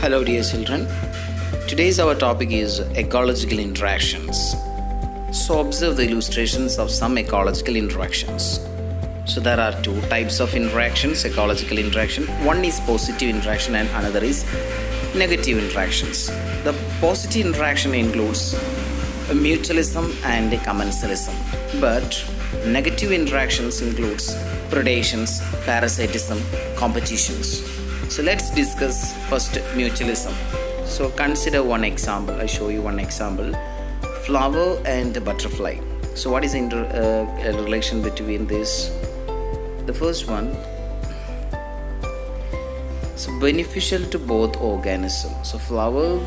Hello, dear children. Today's our topic is ecological interactions. So, observe the illustrations of some ecological interactions. So, there are two types of interactions, ecological interaction. One is positive interaction and another is negative interactions. The positive interaction includes mutualism and commensalism, but negative interactions includes predations, parasitism, competitions. So let's discuss first mutualism. So consider one example. I show you one example: flower and butterfly. So what is the relation between this? The first one. So beneficial to both organisms. So flower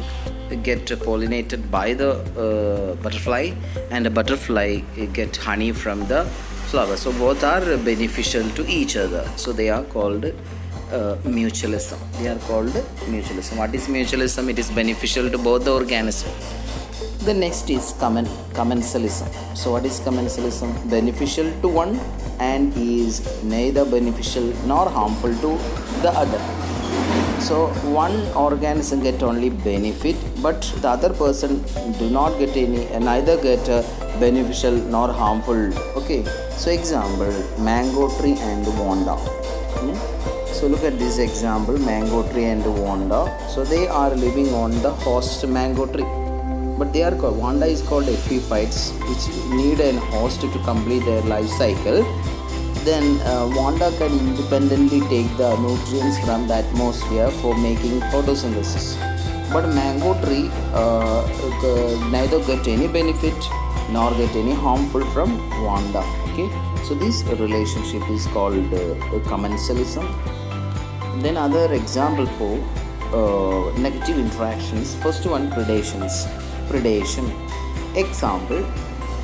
get pollinated by the butterfly, and the butterfly get honey from the flower. So both are beneficial to each other. So they are called mutualism. They are called mutualism. What is mutualism? It is beneficial to both the organisms. The next is commensalism. So what is commensalism? Beneficial to one and is neither beneficial nor harmful to the other. So one organism get only benefit, but the other person do not get any, neither get beneficial nor harmful. Okay. So example, mango tree and Wanda. So look at this example, mango tree and Wanda. So they are living on the host mango tree, but they are called, Wanda is called epiphytes, which need a host to complete their life cycle. Then Wanda can independently take the nutrients from the atmosphere for making photosynthesis. But mango tree neither get any benefit nor get any harmful from Wanda. Okay, so this relationship is called commensalism. Then other example for negative interactions. First one, predations. Predation. Example,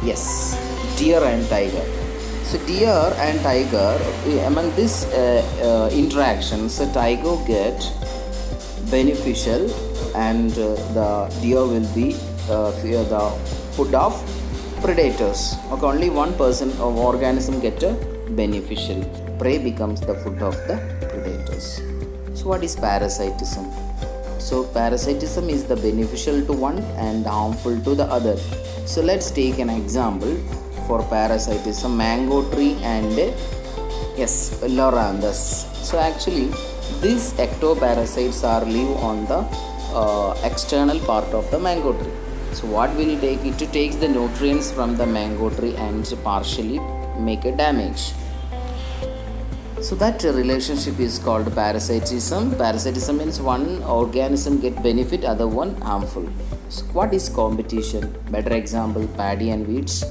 yes, deer and tiger. So deer and tiger, among these interactions, the tiger get beneficial and the deer will be the food of predators. Okay, only one person of organism get a beneficial. Prey becomes the food of the predators. So what is parasitism? So parasitism is the beneficial to one and harmful to the other. So let's take an example for parasitism: mango tree and yes, Loranthus. So actually these ectoparasites are live on the external part of the mango tree. So what will take it? It takes the nutrients from the mango tree and partially make a damage. So that relationship is called parasitism. Parasitism means one organism get benefit, other one harmful. So what is competition? Better example, paddy and wheats.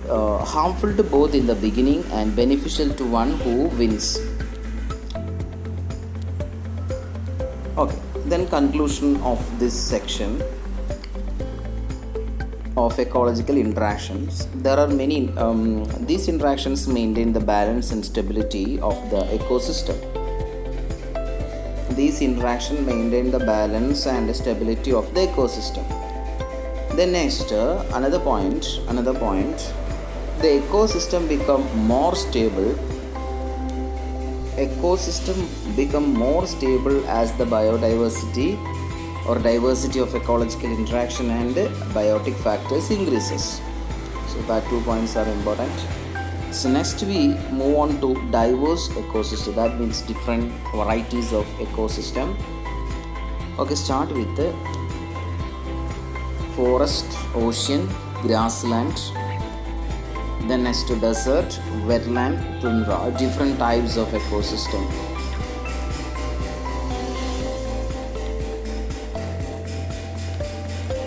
Harmful to both in the beginning and beneficial to one who wins. Okay, then conclusion of this section of ecological interactions. There are many. These interactions maintain the balance and stability of the ecosystem. These interactions maintain the balance and stability of the ecosystem. Then next, another point. The ecosystem become more stable. Ecosystem become more stable as the biodiversity or diversity of ecological interaction and biotic factors increases. So that 2 points are important. So next we move on to diverse ecosystem. That means different varieties of ecosystem. Okay, start with the forest, ocean, grassland. Then next to desert, wetland, tundra. Different types of ecosystem.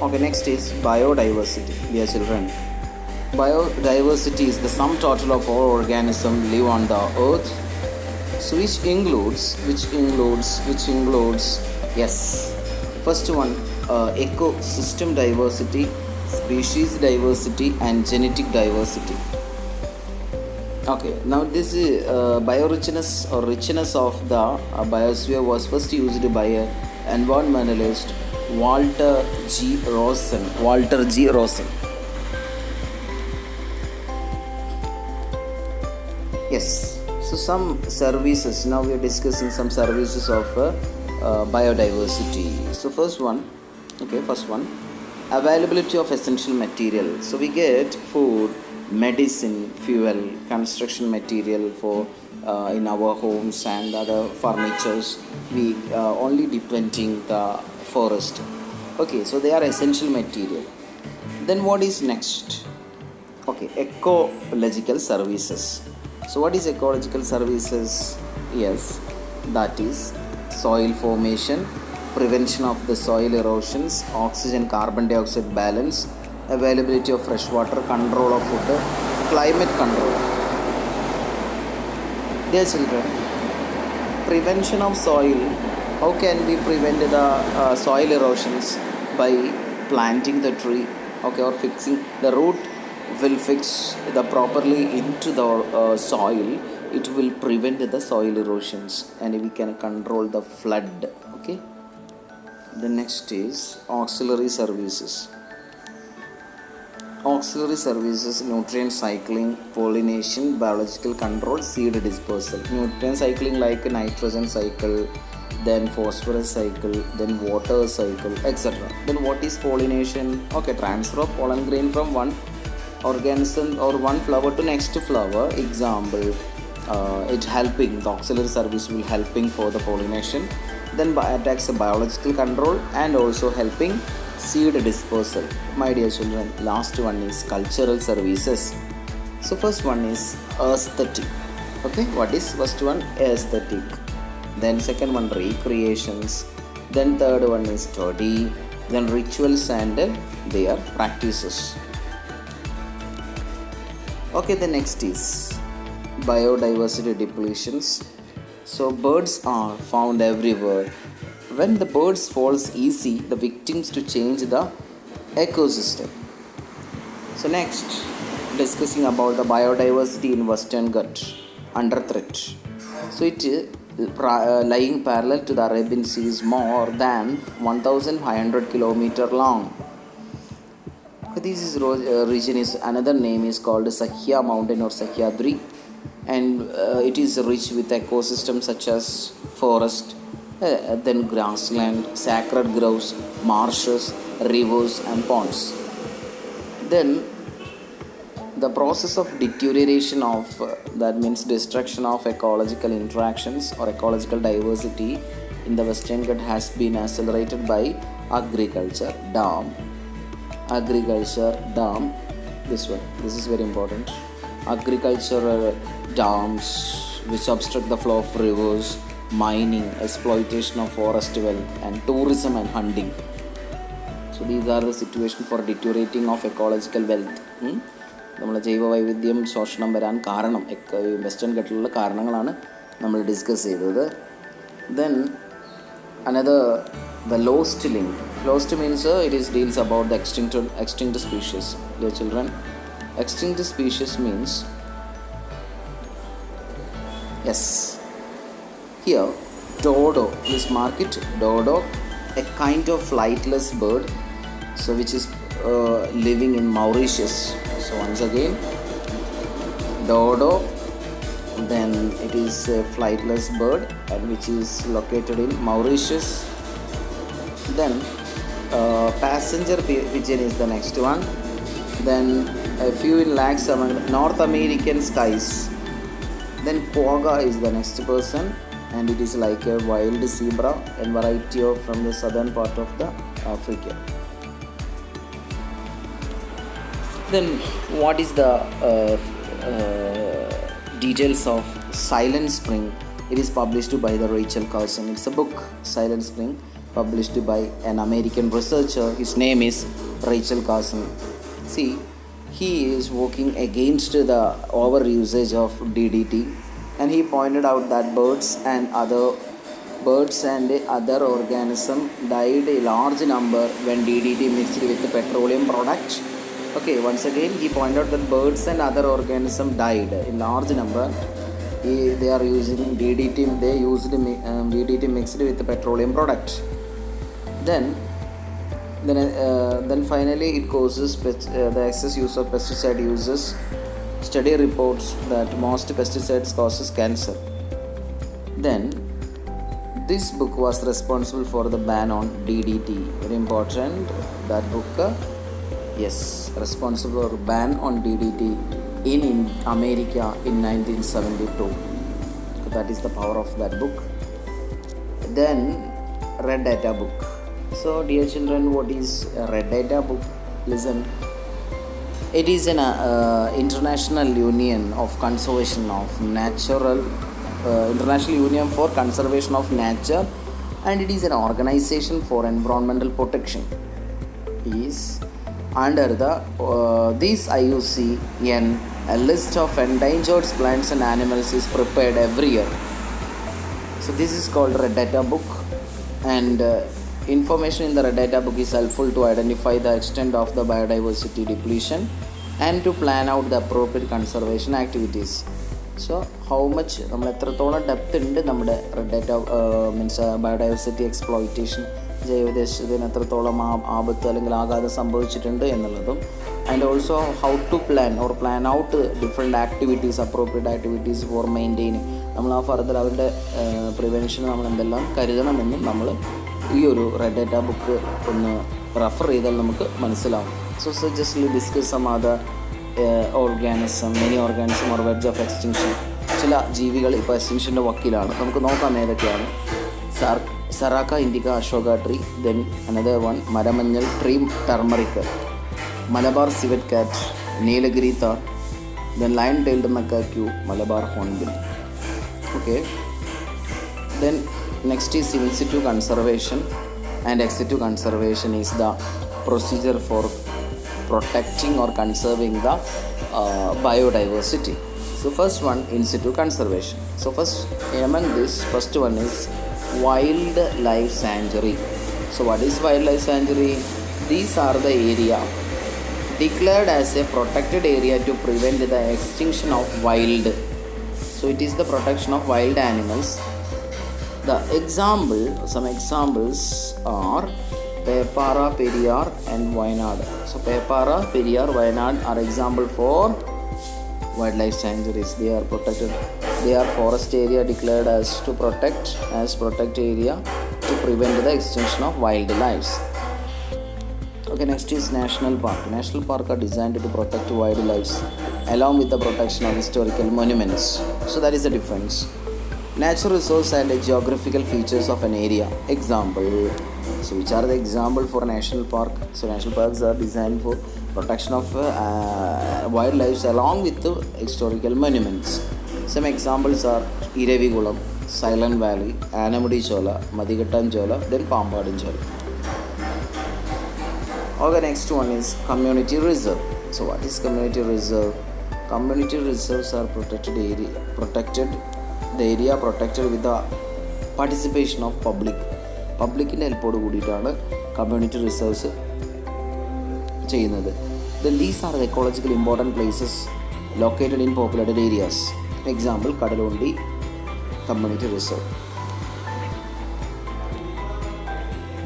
Okay, next is biodiversity. Dear children, biodiversity is the sum total of all organisms live on the earth. So which includes yes, first one, ecosystem diversity, species diversity and genetic diversity. Okay, now this is biorichness or richness of the biosphere was first used by an environmentalist, Walter G. Rosen. Yes. So some services. Now we are discussing some services of biodiversity. So first one, availability of essential material. So we get food, medicine, fuel, construction material for in our homes and other furnitures. We only depending the forest. Okay, so they are essential material. Then what is next? Okay, ecological services. So what is ecological services? Yes, that is soil formation, prevention of the soil erosions, oxygen carbon dioxide balance, availability of fresh water, control of water, climate control. Dear children, prevention of soil. How can we prevent the soil erosions? By planting the tree, okay, or fixing the root will fix the properly into the soil. It will prevent the soil erosions and we can control the flood. Okay. The next is auxiliary services. Auxiliary services: nutrient cycling, pollination, biological control, seed dispersal. Nutrient cycling like nitrogen cycle, then phosphorus cycle, then water cycle, etc. Then what is pollination? Okay, transfer of pollen grain from one organism or one flower to next flower. Example, it helping, the auxiliary service will helping for the pollination. Then attacks biological control and also helping seed dispersal. My dear children, last one is cultural services. So first one is aesthetic. Okay, what is first one? Aesthetic. Then second one, recreations. Then third one is study. Then rituals and their practices. Okay, the next is biodiversity depletions. So birds are found everywhere. When the birds falls easy, the victims to change the ecosystem. So next, discussing about the biodiversity in Western Ghats under threat. So it lying parallel to the Arabian Sea is more than 1,500 kilometers long. This region is another name is called Sakhya Mountain or Sahyadri, and it is rich with ecosystems such as forest, then grassland, sacred groves, marshes, rivers and ponds. Then the process of deterioration of that means destruction of ecological interactions or ecological diversity in the Western Ghats has been accelerated by agriculture, dam. This is very important. Agricultural dams which obstruct the flow of rivers, mining, exploitation of forest wealth and tourism and hunting. So these are the situation for deteriorating of ecological wealth. നമ്മളെ ജൈവവൈവിധ്യം ശോഷണം വരാൻ കാരണം western ഘട്ടിലുള്ള കാരണങ്ങളാണ് നമ്മൾ discuss ചെയ്തത്. Then another, the lost link. Lost means it is deals about the extinct species. Dear children, extinct species means, yes, here dodo, please mark it, dodo, a kind of flightless bird, so which is living in Mauritius. So once again, dodo, then it is a flightless bird and which is located in Mauritius. Then passenger pigeon is the next one. Then a few in lakhs among North American skies. Then quagga is the next person, and it is like a wild zebra and variety of from the southern part of the Africa. Then what is the details of Silent Spring? It is published by the Rachel Carson. It's a book, Silent Spring, published by an American researcher. His name is Rachel Carson. See, he is working against the over usage of DDT, and he pointed out that birds and other organisms died a large number when DDT mixed with the petroleum product. Okay, once again he pointed out that birds and other organisms died in large number. They are using DDT. They used DDT mixed with the petroleum product. Then finally it causes the excess use of pesticide uses. Study reports that most pesticides causes cancer. Then This book was responsible for the ban on DDT. Very important, that book. Yes, responsible for ban on DDT in America in 1972. So that is the power of that book. Then Red Data book. So dear children, what is a Red Data book? Listen. It is an international union of conservation of natural International Union for Conservation of Nature, and it is an organization for environmental protection. Is under the this IUCN, a list of endangered plants and animals is prepared every year. So this is called Red Data book, and information in the Red Data book is helpful to identify the extent of the biodiversity depletion and to plan out the appropriate conservation activities. So how much നമ്മൾ എത്രത്തോളം depth ഉണ്ട് നമ്മുടെ red data means biodiversity exploitation, ജൈവദേശത്തിന് എത്രത്തോളം ആപത്ത് അല്ലെങ്കിൽ ആഘാതം സംഭവിച്ചിട്ടുണ്ട് എന്നുള്ളതും, and also how to plan or plan out different activities, appropriate activities for maintaining, നമ്മൾ ആ ഫർദർ അവരുടെ പ്രിവെൻഷന് നമ്മൾ എന്തെല്ലാം കരുതണമെന്നും നമ്മൾ ഈ ഒരു റെഡ് ഡാറ്റ ബുക്ക് ഒന്ന് റെഫർ ചെയ്താൽ നമുക്ക് മനസ്സിലാവും. So just discuss some other organism, many organism or verge of extinction. ചില ജീവികൾ ഇപ്പോൾ എക്സ്റ്റിങ്ഷൻ്റെ വക്കീലാണ്. നമുക്ക് നോക്കാം ഏതൊക്കെയാണ്. Saraca indica Ashoka tree, then another one മരമഞ്ഞൾ tree turmeric, Malabar civet cat, Nilgiri tahr, then lion tailed macaque, Malabar hornbill. Okay, then next is in situ conservation, and ex situ conservation is the procedure for protecting or conserving the biodiversity. So first one, in situ conservation. So first one is wildlife sanctuary. So what is wildlife sanctuary? These are the area declared as a protected area to prevent the extinction of wild. So it is the protection of wild animals. Some examples are Pepara, Periyar and Wayanad. So Pepara, Periyar, Wayanad are example for wildlife sanctuaries. They are protected. They are forest area declared as protected area to prevent the extinction of wildlife. Okay, next is national park. National park are designed to protect wildlife along with the protection of historical monuments. So that is the difference. Natural resource and geographical features of an area. Example. So which are the example for national park? So national parks are designed for protection of wildlife along with the historical monuments. Some examples are Iravikulam, Silent Valley, Anamudi Chola, Madhigattan Chola, then Pampadin Chola. Okay, next one is community reserve. So what is community reserve? Community reserves are protected with the participation of പബ്ലിക്കിൻ്റെ ഹെൽപ്പോട് കൂടിയിട്ടാണ് community reserves ചെയ്യുന്നത്. Then these are the ecologically important places located in populated areas. Example, Kadalundi Community Reserve.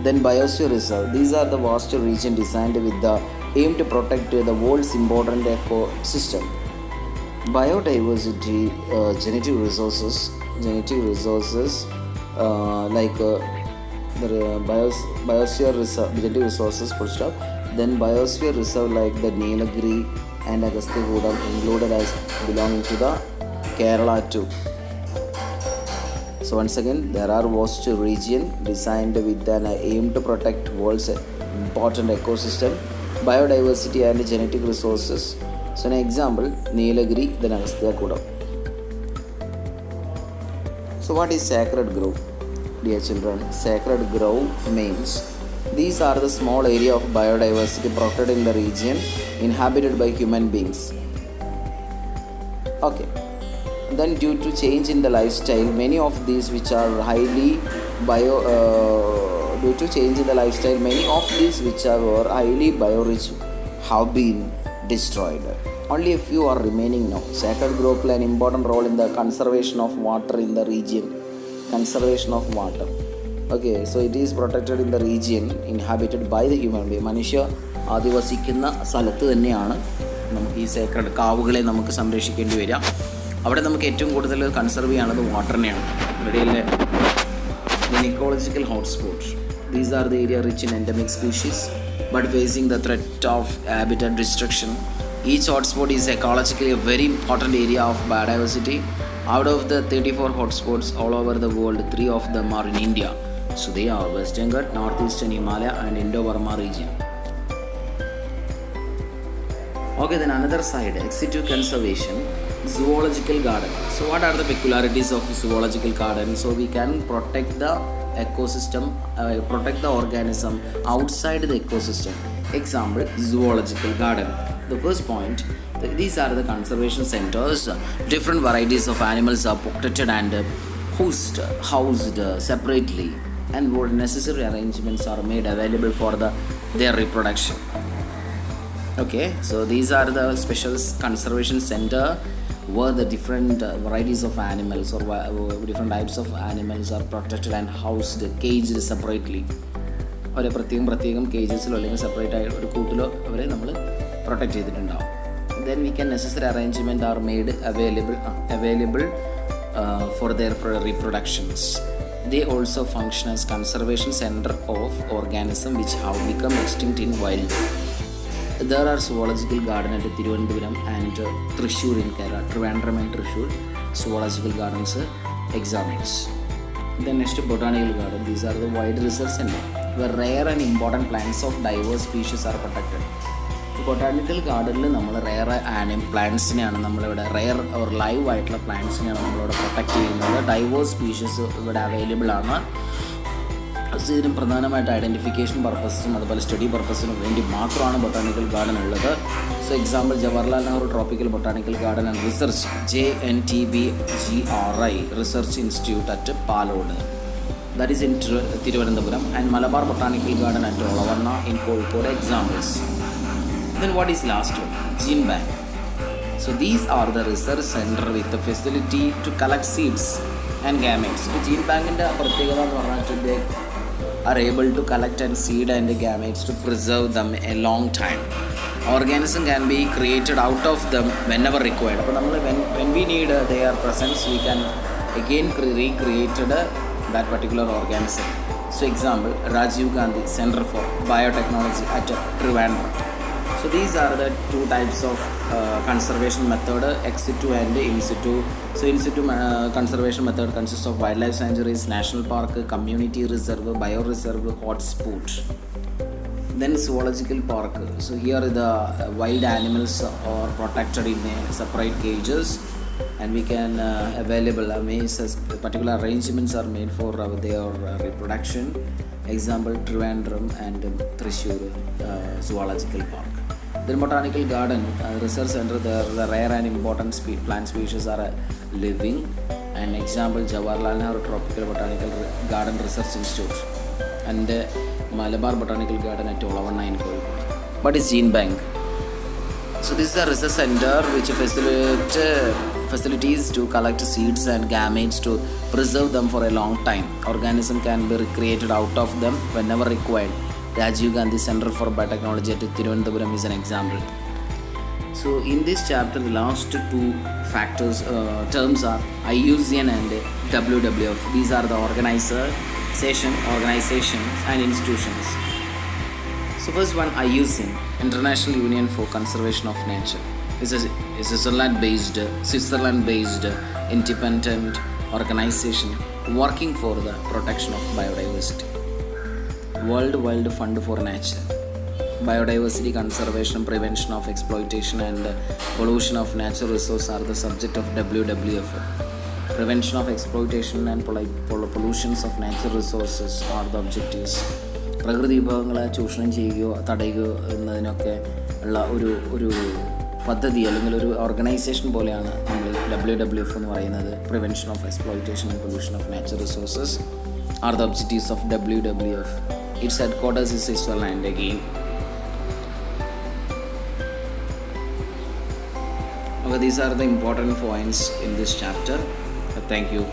Then Biosphere Reserve. These are the vast region designed with the aim to protect the world's important ecosystem. Biodiversity, genetic resources like the biosphere reserve, genetic resources, full stop. Then biosphere reserve like the Nilagiri and Agastyakoodam included as belonging to the Kerala too. So once again, there are vast region designed with an aim to protect world's important ecosystem, biodiversity and genetic resources. So an example, Nilagiri, then Agastyakoodam. So what is sacred grove? Dear children, sacred grove means these are the small area of biodiversity protected in the region inhabited by human beings. Okay. Then due to change in the lifestyle, many of these which are highly biorich have been destroyed. Only a few are remaining now. Sacred grove play an important role in the conservation of water in the region. Conservation of water. Okay, so it is protected in the region inhabited by the human being. മനുഷ്യ ആദിവസിക്കുന്ന സ്ഥലത്ത് തന്നെയാണ് നമുക്ക് ഈ Sacred കാവുകളെ നമുക്ക് സംരക്ഷിക്കേണ്ടി വരിക. അവിടെ നമുക്ക് ഏറ്റവും കൂടുതൽ കൺസർവ് ചെയ്യാനുള്ളത് വാട്ടറിനെയാണ്. റെഡിയല്ലേ? Then ecological hotspots. These are the area rich in endemic species but facing the threat of habitat destruction. Each hotspot is ecologically a very important area of biodiversity. Out of the 34 hotspots all over the world, 3 of them are in India. So they are Western Ghats, Northeastern Himalaya and Indo-Burma region. Okay, then another side, ex situ conservation, zoological garden. So what are the peculiarities of zoological garden? So we can protect the ecosystem, protect the organism outside the ecosystem. Example, zoological garden. The first point, these are the conservation centers. Different varieties of animals are protected and housed separately, and necessary arrangements are made available for their reproduction. Okay, so these are the special conservation center where the different varieties of animals or different types of animals are protected and housed, caged separately. ഒരു പ്രത്യേകം കേജസിലോ അല്ലെങ്കിൽ separate ആയിട്ട് ഒരു കൂട്ടിലോ അവരെ നമ്മൾ protect ചെയ്തിട്ടുണ്ടാവും. Then we can necessary arrangement are made available for their reproductions. They also function as conservation center of organisms which have become extinct in wild. There are zoological garden at Thiruvananthapuram and Thrissur in Kerala. Trivandrum and Thrissur zoological gardens examples. Then next, botanical garden. These are the wide research center where rare and important plants of diverse species are protected. Botanical ഗാർഡനിൽ നമ്മൾ rare പ്ലാന്റ്സിനെയാണ് നമ്മളിവിടെ rare or live ആയിട്ടുള്ള പ്ലാന്റ്സിനെയാണ് നമ്മളിവിടെ protect ചെയ്യുന്നത്. Diverse species ഇവിടെ available ആണ്. ഇതിനും പ്രധാനമായിട്ട് ഐഡൻറ്റിഫിക്കേഷൻ പർപ്പസിനും അതുപോലെ സ്റ്റഡി പർപ്പസിനും വേണ്ടി മാത്രമാണ് ബൊട്ടാണിക്കൽ ഗാർഡൻ ഉള്ളത്. So example, Jawaharlal Nehru tropical botanical garden and research JNTBGRI research institute at Palode, that is in Thiruvananthapuram, and Malabar Botanical Garden at Olavanna in Kozhikode examples. Then what is last one? Gene bank. So these are the research center with the facility to collect seeds and gametes. So gene bank inde pratyekada ennu parnattu they are able to collect and seed and gametes to preserve them a long time. Organism can be created out of them whenever required. Appo nammal when we need their presence, we can again recreate that particular organism. So example, Rajiv Gandhi Center for Biotechnology at Trivandrum. So these are the two types of conservation method, ex situ and in situ. So in situ conservation method consists of wildlife sanctuaries, national park, community reserve, bioreserve, hotspot. Then zoological park. So here the wild animals are protected in separate cages, and we can available particular arrangements are made for their reproduction. Example, Trivandrum and Thrissur zoological park. Then botanical garden research center, the rare and important plant species are living. And example, Jawaharlal Nehru Tropical Botanical Garden Research Institute and Malabar Botanical Garden at Olavanna in Kozhikode. What is gene bank? So this is a research center which facilities to collect seeds and gametes to preserve them for a long time. Organism can be recreated out of them whenever required. Rajiv Gandhi Center for Biotechnology at Thiruvananthapuram is an example. So in this chapter, the last two terms are IUCN and WWF. These are the organizations and institutions. So first one, IUCN, International Union for Conservation of Nature. It's a Switzerland-based independent organization working for the protection of biodiversity. World Wide Fund for Nature. Biodiversity conservation, prevention of exploitation and pollution of natural resources are the subject of WWF. Prevention of exploitation and pollutions of natural resources are the objectives. പ്രകൃതി വിഭവങ്ങളെ ചൂഷണം ചെയ്യുകയോ തടയുകയോ എന്നതിനൊക്കെ ഉള്ള ഒരു പദ്ധതി അല്ലെങ്കിൽ ഒരു organisation പോലെയാണ് നമ്മൾ WWF എന്ന് പറയുന്നത്. Prevention of exploitation and pollution of natural resources are the objectives of WWF. Its headquarters is Switzerland again. Okay, these are the important points in this chapter. Thank you.